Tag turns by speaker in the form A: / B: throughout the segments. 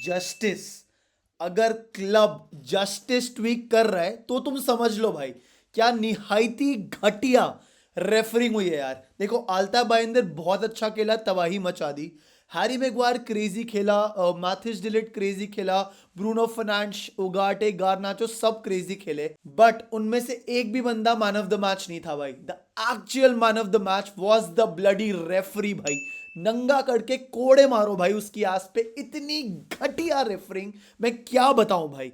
A: Justice, अगर club justice tweak कर रहा है तो तुम समझ लो भाई क्या निहायती घटिया रेफरिंग हुई है यार। देखो आल्ता बाइंदर बहुत अच्छा खेला, तबाही मचा दी। हैरी मैगवायर क्रेजी खेला, मैथिस डिलिट क्रेजी खेला, ब्रूनो फर्नांडिस, उगाटे, गारनाचो सब क्रेजी खेले, बट उनमें से एक भी बंदा मैन ऑफ द मैच नहीं था भाई। The actual man of the match was the bloody referee भाई। नंगा करके कोड़े मारो भाई उसकी आस पे, इतनी घटिया रेफरिंग मैं क्या बताऊं भाई।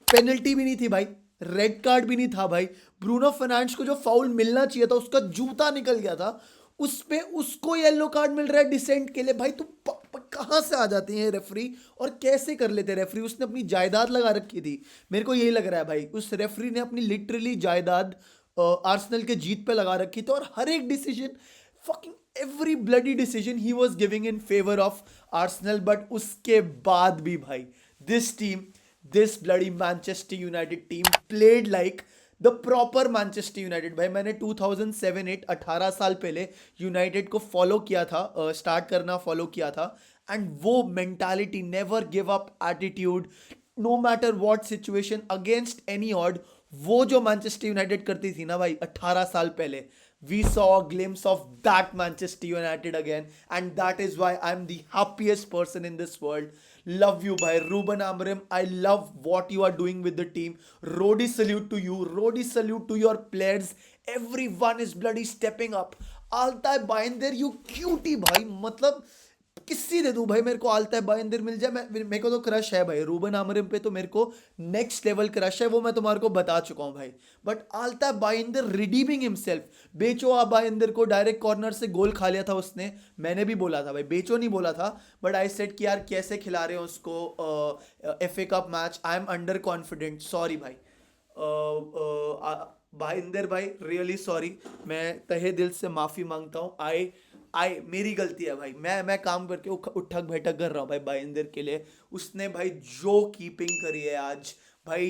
A: पेनल्टी भी नहीं थी भाई, रेड कार्ड भी नहीं था भाई। ब्रूनो फर्नांडिस को जो फाउल मिलना चाहिए था उसका जूता निकल गया था, उस पे उसको येलो कार्ड मिल रहा है डिसेंट के लिए। भाई तू कहां से आ जाते हैं रेफरी और कैसे कर लेते रेफरी। उसने अपनी जायदाद लगा रखी थी, मेरे को यही लग रहा है भाई उस रेफरी ने अपनी लिटरली जायदाद आर्सेनल के जीत पे लगा रखी थी, और हर एक decision, fucking every bloody decision he was giving in favor of Arsenal। but उसके बाद भी भाई this team, this bloody Manchester United team played like the proper Manchester United. भाई मैंने 2007-8 18 साल पहले यूनाइटेड को फॉलो किया था, स्टार्ट करना फॉलो किया था, एंड वो mentality, never give up attitude, no matter what situation, against any odd, वो जो मैनचेस्टर यूनाइटेड करती थी ना भाई 18 साल पहले, we saw a glimpse of that Manchester United again, and that is why I'm the happiest person in this world. Love you bhai Ruben Amorim, I love what you are doing with the team. Rodi salute to you, Rodi salute to your players, everyone is bloody stepping up. Altay Bayındır you cutie भाई, मतलब किसी दे दूं भाई, मेरे को आल्ताय बाइंदर मिल जाए, मैं मेरे को तो क्रश है भाई रूबन आमोरिम पे, तो मेरे को नेक्स्ट लेवल क्रश है, वो मैं तुम्हारे को बता चुका हूं भाई। बट आल्ताय बाइंदर रिडीमिंग हिमसेल्फ, बेचो आ बाइंदर को डायरेक्ट कॉर्नर से गोल खा लिया था उसने। मैंने भी बोला था भाई, बेचो नहीं बोला था, बट आई सेड कि यार कैसे खिला रहे हो उसको FA cup match, I am under confident, sorry भाई भाईंदर भाई, रियली सॉरी, मैं तहे दिल से माफी मांगता हूँ। आई मेरी गलती है भाई, मैं काम करके उठक बैठक कर रहा हूँ भाई बाइंदर के लिए। उसने भाई जो कीपिंग करी है आज भाई,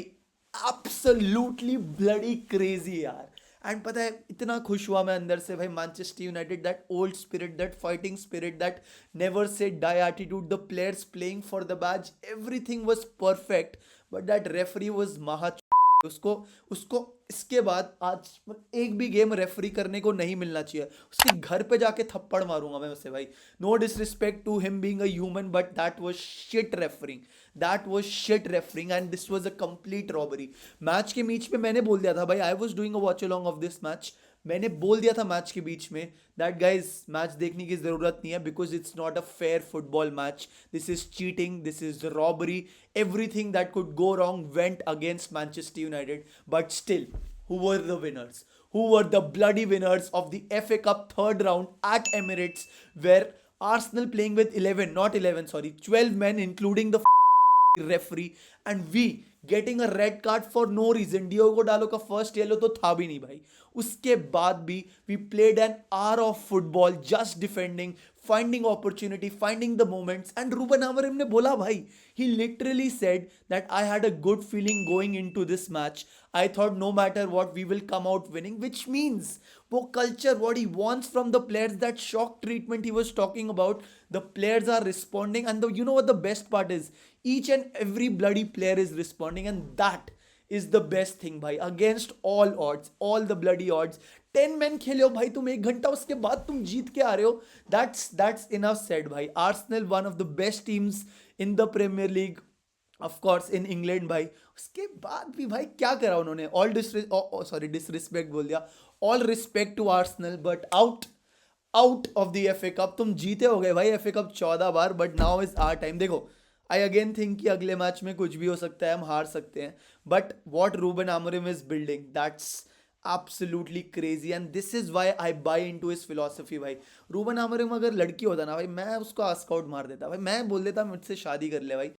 A: एब्सोल्युटली ब्लडी क्रेजी यार। एंड पता है इतना खुश हुआ मैं अंदर से भाई, Manchester United, that old spirit, that fighting spirit, that never say die attitude, the players playing for the badge, everything was perfect, but that referee was महा, उसको उसको इसके बाद आज एक भी गेम रेफरी करने को नहीं मिलना चाहिए, उसके घर पे जाके थप्पड़ मारूंगा मैं उसे भाई। No disrespect to him being a human, but that was shit refereeing, that was shit refereeing, and this was a complete robbery. Match के बीच में मैंने बोल दिया था भाई, I was doing a watch along of this match, मैंने बोल दिया था मैच के बीच में दैट गाइज मैच देखने की जरूरत नहीं है, because it's not a fair football match, this is cheating, this is robbery, everything that could go wrong went against Manchester United. But still, who were the winners? Who were the bloody winners of the FA Cup third round at Emirates, where Arsenal playing with 11, not 11, sorry, 12 men, including the referee, and we getting a red card for no reason। Diogo Dalot का first yellow तो था भी नहीं भाई, उसके बाद भी we played an hour of football just defending, finding opportunity, finding the moments, and Ruben Amorim ने बोला भाई, he literally said that I had a good feeling going into this match, I thought no matter what we will come out winning, which means वो culture, what he wants from the players, that shock treatment he was talking about, the players are responding, and you know what the best part is, each and every bloody player is responding, and that is the best thing भाई, against all odds, all the bloody odds। 10 man खेले हो भाई तुम 1 घंटा, उसके बाद तुम जीत के आ रहे हो, that's enough said भाई। Arsenal one of the best teams in the Premier League, of course in England भाई। उसके बाद भी भाई क्या करा उन्होंने, ऑल डिसरिस्पेक्ट बोल दिया, all respect to Arsenal, but out of the FA Cup. तुम जीते हो गए भाई एफए कप 14 बार, but now is our time. देखो आई अगेन थिंक कि अगले मैच में कुछ भी हो सकता है, हम हार सकते हैं, but what Ruben Amorim is building, that's absolutely crazy, and this is why I buy into his philosophy भाई। रूबन आमोरिम अगर लड़की होता ना भाई, मैं उसको आस्क आउट मार देता भाई, मैं बोल देता मुझसे शादी कर ले भाई।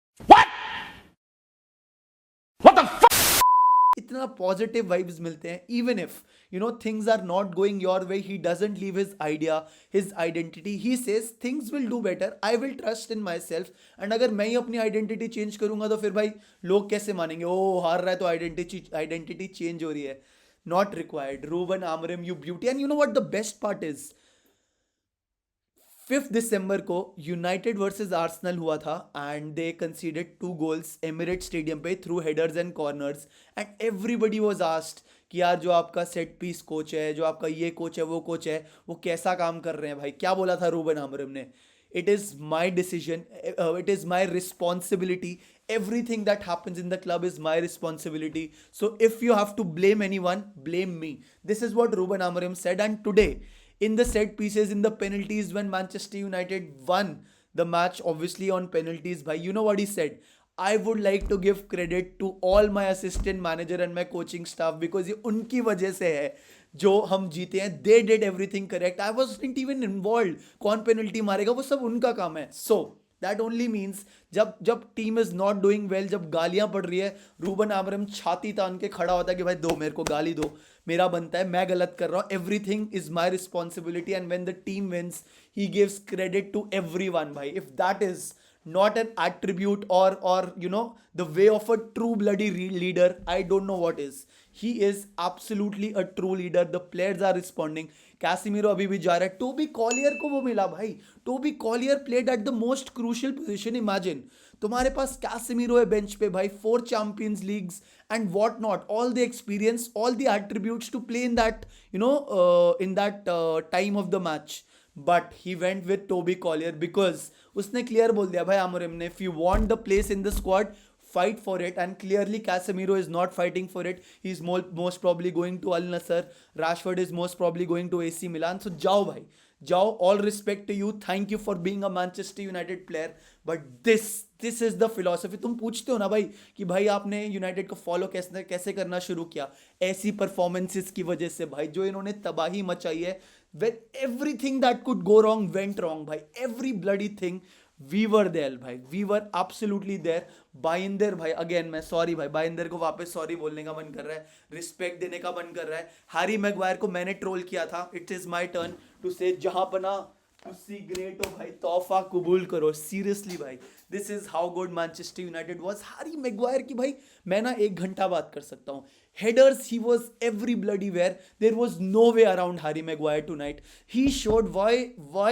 A: इतना पॉजिटिव वाइब्स मिलते हैं, even if you know things are not going your way, he doesn't leave his idea, his identity, he says things will do better, I will trust in myself. And अगर मैं ही अपनी identity change करूंगा तो फिर भाई लोग कैसे मानेंगे, ओ हार रहा है तो आइडेंटिटी चेंज हो रही है, not required. Ruben Amorim, you beauty, and you know what the best part is, 5 दिसंबर को यूनाइटेड वर्सेस आर्सेनल हुआ था and they considered 2 goals Emirate stadium पे through headers and corners and everybody was asked कि यार जो आपका set piece coach है, जो आपका ये कोच है, वो कोच है, वो कैसा काम कर रहे हैं भाई। क्या बोला था रूबन आमोरिम ने? It is my decision, it is my responsibility, everything that happens in the club is my responsibility, so if you have to blame anyone, blame me. This is what Ruben Amorim said. And today, in the set pieces, in the penalties, when Manchester United won the match obviously on penalties, bhai, you know what he said? I would like to give credit to all my assistant manager and my coaching staff, because ये उनकी वजह से है जो हम जीते हैं. They did everything correct. I wasn't even involved. कौन पेनल्टी मारेगा वो सब उनका काम है. So दैट ओनली मीन्स जब जब team is not doing well, जब गालियां पड़ रही है, रूबन आमोरिम छाती तान के खड़ा होता है कि भाई दो, मेरे को गाली दो, मेरा बनता है, मैं गलत कर रहा हूं, everything is my responsibility. And when the team wins he gives credit to everyone. भाई if that is not an attribute or you know the way of a true bloody leader, I don't know what is. He is absolutely a true leader. The players are responding. Casemiro अभी भी जा रहा है. Tobey Collier को वो मिला भाई. Toby Collyer played at the most crucial position. Imagine तुम्हारे पास कैसिमिरो है बेंच पे भाई, 4 Champions Leagues and what not, all the experience, all the attributes to play in that in that time of the match. But he went with Toby Collyer because उसने clear बोल दिया भाई Amorim ने, if you want the place in the squad, fight for it. And clearly Casemiro is not fighting for it. He's most probably going to Al Nassr. Rashford is most probably going to AC Milan. So जाओ भाई, जाओ. All respect to you. Thank you for being a Manchester United player. But this is the philosophy. तुम पूछते हो ना भाई कि भाई आपने यूनाइटेड को फॉलो कैसे करना शुरू किया? ऐसी परफॉर्मेंसेस की वजह से भाई, जो इन्होंने तबाही मचाई है. When everything that could go wrong went wrong भाई, every bloody thing. We were there भाई, we were absolutely there. Bhayandar भाई, अगेन मैं सॉरी भाई, बाइंदर को वापस सॉरी बोलने का मन कर रहा है, रिस्पेक्ट देने का मन कर रहा है. हैरी मैगवायर को मैंने ट्रोल किया था. It is my turn to say जहां पना उसी ग्रेट हो भाई, तोहफा कबूल करो. सीरियसली भाई, this is how good Manchester United was. Harry Maguire की भाई मैं ना 1 घंटा बात कर सकता हूँ. Headers, he was every bloody where. There was no way around Harry Maguire tonight. He showed why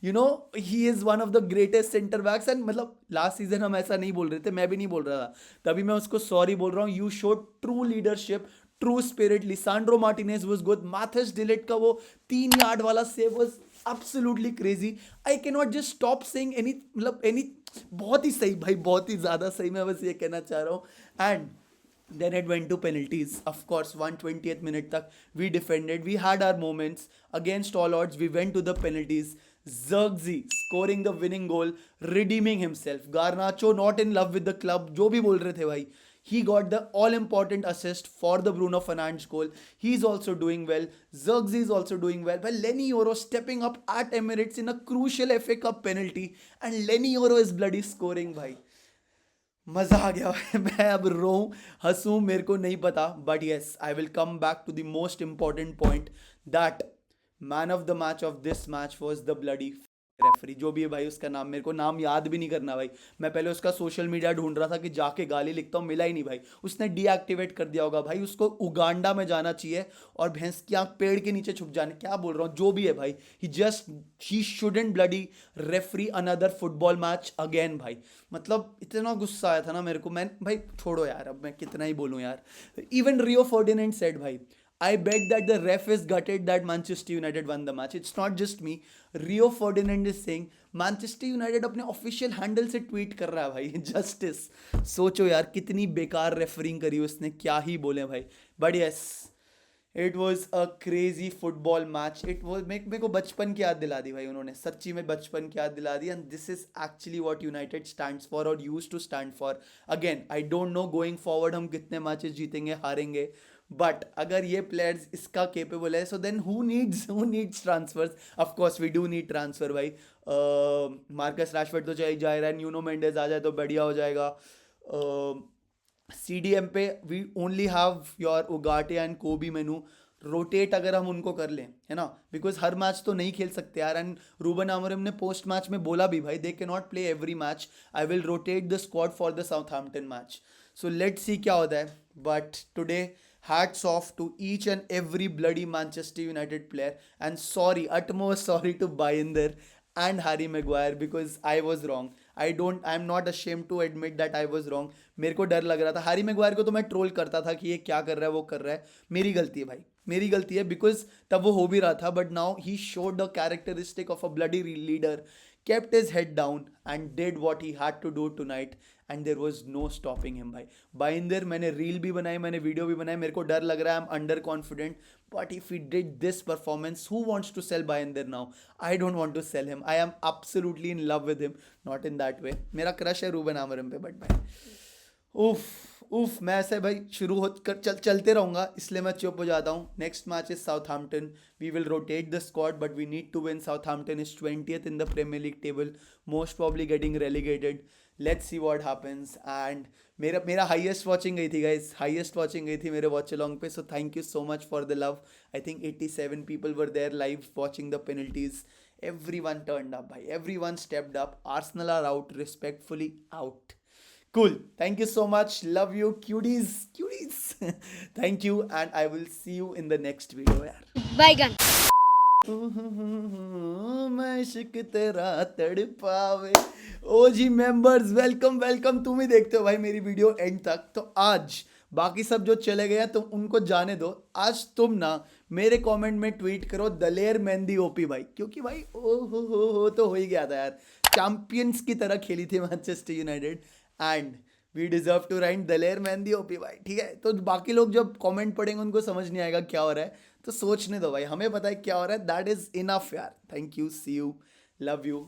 A: you know he is one of the greatest center backs. And मतलब last season हम ऐसा नहीं बोल रहे थे, मैं भी नहीं बोल रहा था, तभी मैं उसको सॉरी बोल रहा हूँ. You showed true leadership, true spirit. Lisandro Martinez was good. Mathis Delete का वो 3 यार्ड वाला save was absolutely crazy. I cannot just stop saying any बहुत ही सही भाई, बहुत ही ज़्यादा सही, मैं बस ये कहना चाह रहा हूँ. And then it went to penalties. Of course, 120th minute tak we defended. We had our moments. Against all odds, we went to the penalties. Zirkzee scoring the winning goal, redeeming himself. Garnacho not in love with the club. जो भी बोल रहे थे भाई, he got the all-important assist for the Bruno Fernandes goal. He's also doing well. Zirkzee is also doing well. Well, Lenny Yoro stepping up at Emirates in a crucial FA Cup penalty. And Lenny Yoro is bloody scoring भाई. मज़ा आ गया भाई. मैं अब रोऊं हंसूं मेरे को नहीं पता. But yes, I will come back to the most important point, that man of the match of this match was the bloody referee. जो भी है भाई, उसका नाम मेरे को नाम याद भी नहीं करना भाई. मैं पहले उसका सोशल मीडिया ढूंढ रहा था कि जाके गाली लिखता हूँ, मिला ही नहीं भाई. उसने डीएक्टिवेट कर दिया होगा भाई. उसको उगांडा में जाना चाहिए और भैंस की आँख पेड़ के नीचे छुप जाने. क्या बोल रहा हूँ, जो भी है भाई, he shouldn't bloody referee another football match again भाई. मतलब इतना गुस्सा आया था ना मेरे को. मैं भाई छोड़ो यार, अब मैं कितना ही बोलूँ यार. इवन रियो फर्डिनेंड सेड भाई, I beg that the ref is gutted that Manchester United won the match. It's not just me. Rio Ferdinand is saying Manchester United अपने ऑफिशियल हैंडल से ट्वीट कर रहा है भाई. जस्टिस. सोचो यार कितनी बेकार रेफरिंग करी उसने, क्या ही बोले भाई. But yes, it was a crazy football match. It was मेरे को बचपन की याद दिला दी भाई उन्होंने, सच्ची में बचपन की याद दिला दी. And this is actually what United stands for और use to stand for. Again I don't know going forward हम कितने मैचेस जीतेंगे हारेंगे, बट अगर ये प्लेयर्स इसका केपेबल है, so then who needs transfers. Of course we do need transfer भाई. Marcus Rashford तो जा रहा है, न्यूनो मेंडेज आ जाए तो बढ़िया हो जाएगा. CDM पे we only have your Ugarte and Kobbie Mainoo. Rotate अगर हम उनको कर लें, है ना, बिकॉज हर मैच तो नहीं खेल सकते यार. एंड रूबन आमोरिम ने पोस्ट मैच में बोला भी भाई, they can not play every match. I will rotate the squad for the Southampton match. So let's see क्या होता है. But today hats off to each and every bloody Manchester United player, and sorry, utmost sorry to Bayender and Harry Maguire because I was wrong. I'm not ashamed to admit that I was wrong. मेरे को डर लग रहा था Harry Maguire को, तो मैं troll करता था कि ये क्या कर रहा है, वो कर रहा है. मेरी गलती है भाई, मेरी गलती है, बिकॉज तब वो हो भी रहा था. But now he showed the characteristic of a bloody leader, kept his head down and did what he had to do tonight, and there was no stopping him. भाई बाइंदर, मैंने रील भी बनाई, मैंने वीडियो भी बनाई, मेरे को डर लग रहा है, I am under confident. But if he did this performance, who wants to sell Bayindir now? I don't want to sell him. I am absolutely in love with him, not in that way. मेरा crush है Ruben आमोरिम पे, but भाई उफ उफ, मैं ऐसे भाई शुरू हो कर चलते रहूंगा, इसलिए मैं चुप हो जाता हूँ. Next match is Southampton. We will rotate the squad, but we need to win. Southampton is 20th in the Premier League table, most probably getting relegated. Let's see what happens. And मेरा highest watching गई थी guys, highest watching गई थी मेरे watch along पे. So thank you so much for the love. I think 87 people were there live watching the penalties. Everyone turned up, bhai. Everyone stepped up. Arsenal are out, respectfully out. Cool. Thank you so much. Love you, cuties. Cuties. Thank you, and I will see you in the next video, yaar.
B: बैगन
A: मैं इश्क तेरा तड़पावे. ओ जी members, welcome welcome. तुम ही देखते हो भाई मेरी video and तक. तो आज बाकी सब जो चले गए हैं तो उनको जाने दो. आज तुम ना मेरे कमेंट में ट्वीट करो दलेर मेहंदी ओपी भाई, क्योंकि भाई ओ हो तो हो ही गया था यार. चैंपियंस की तरह खेली थी Manchester United, and we deserve to write Daler Mehndi OP भाई. ठीक है, तो बाकी लोग जब कमेंट पढ़ेंगे उनको समझ नहीं आएगा क्या हो रहा है, तो सोचने दो भाई, हमें पता है क्या हो रहा है. दैट इज इनफ यार. Thank you, see you, love you.